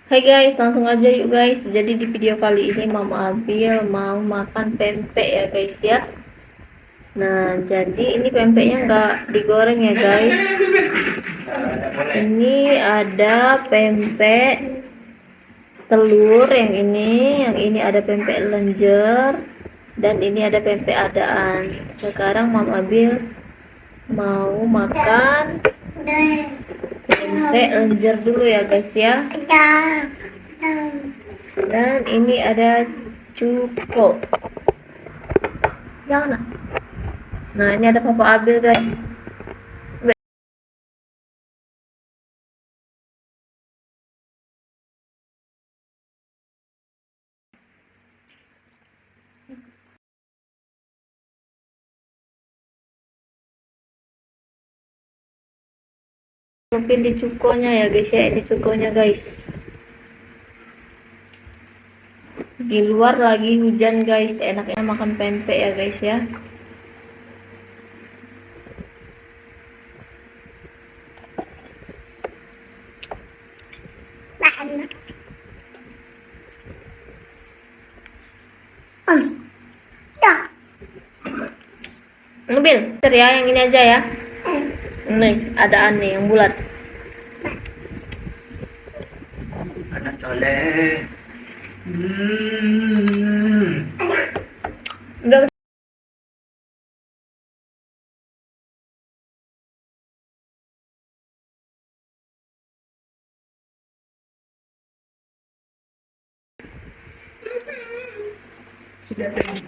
Hai guys, langsung aja yuk guys. Jadi di video kali ini Mama Abil mau makan pempek ya guys ya. Nah, jadi ini pempeknya nggak digoreng ya guys. Ini ada pempek telur yang ini ada pempek lenjer, dan ini ada pempek adaan. Sekarang Mama Abil mau makan pempek lenjer dulu ya guys ya. Dan ini ada cuko. Jangan. Nah, ini ada Papa Abil guys. Mungkin di cukonya ya guys ya. Ini cukonya guys. Di luar lagi hujan guys. Enaknya makan pempek ya guys ya. Mobil, ya yang ini aja ya. Nih, ada aneh yang bulat. Anak soleh. Hmm. Udah. Sudah tadi.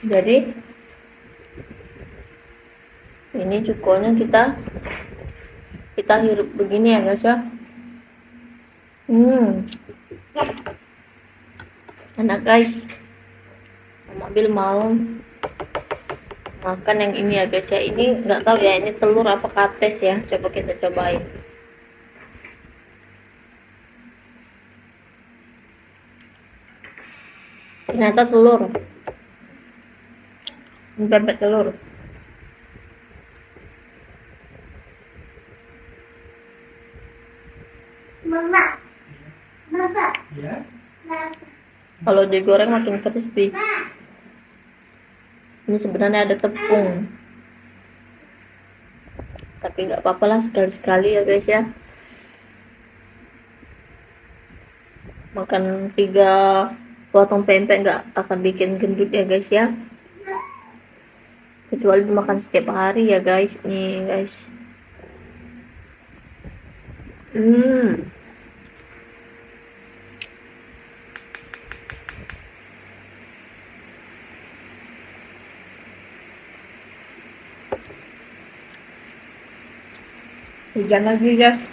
Jadi ini cukonya kita hirup begini ya guys ya. Enak guys. Mobil mau makan yang ini ya guys ya. Ini nggak tahu ya, ini telur apa kates ya. Coba kita cobain. Ternyata telur. Ini pempek telur. Mama, mama, Ya. mama. Kalau digoreng makin crispy. Ini sebenarnya ada tepung, tapi nggak apa-apa lah, sekali-sekali ya guys ya. Makan 3 potong pempek nggak akan bikin gendut ya guys ya, kecuali dimakan setiap hari ya guys. Nih guys. Hujan lagi guys.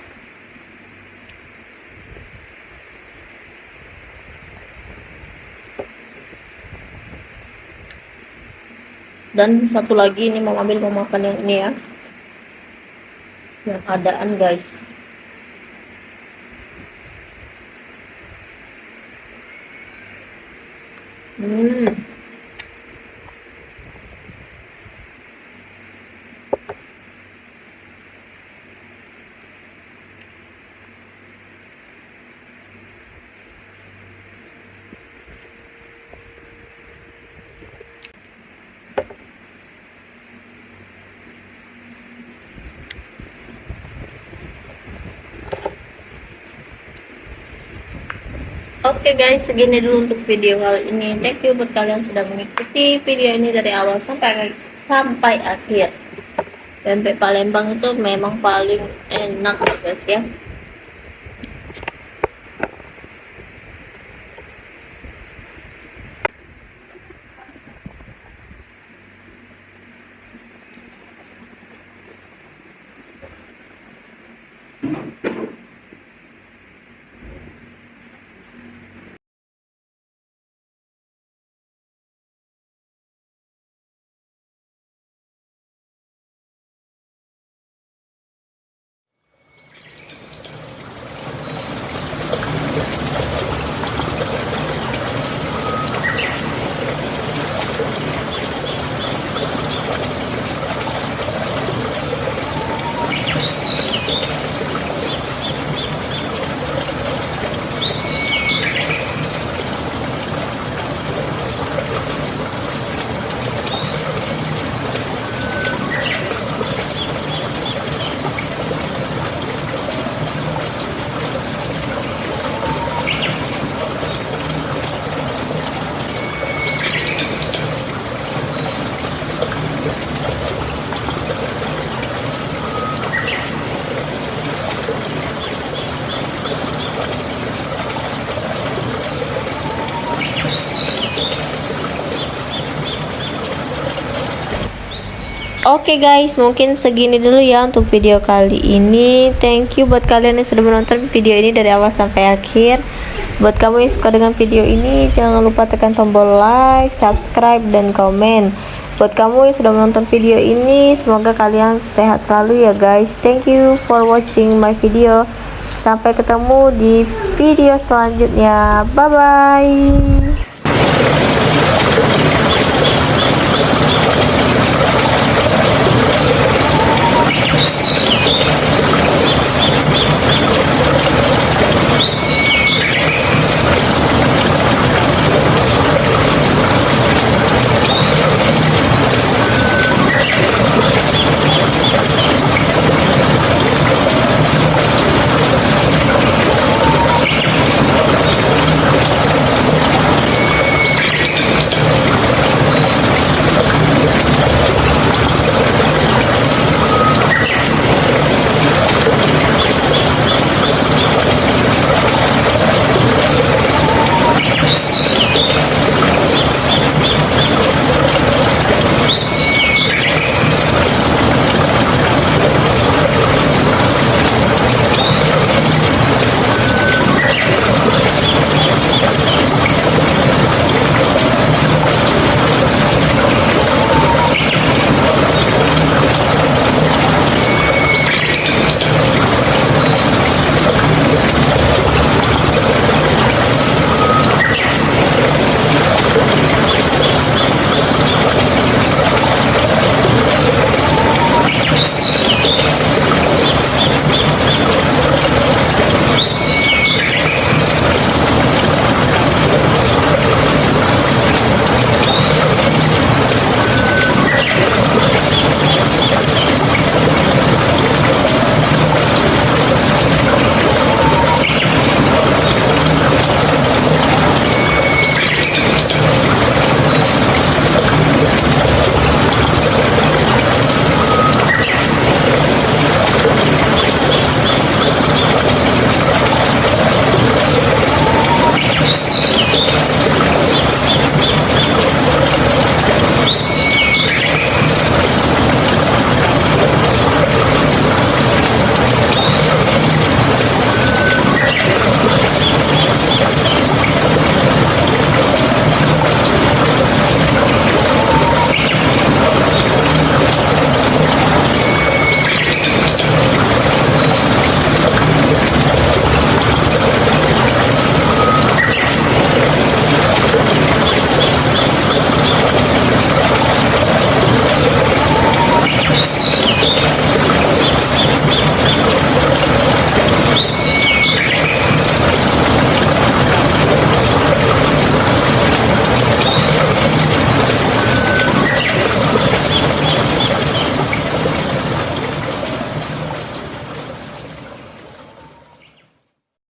Dan satu lagi, ini mau makan yang ini ya, yang adaan guys. Oke guys, segini dulu untuk video kali ini. Thank you buat kalian sudah mengikuti video ini dari awal sampai akhir. Pempek Palembang itu memang paling enak ya guys ya. Oke guys, mungkin segini dulu ya untuk video kali ini. Thank you buat kalian yang sudah menonton video ini dari awal sampai akhir. Buat kamu yang suka dengan video ini, jangan lupa tekan tombol like, subscribe, dan komen. Buat kamu yang sudah menonton video ini, semoga kalian sehat selalu ya guys. Thank you for watching my video. Sampai ketemu di video selanjutnya. Bye bye.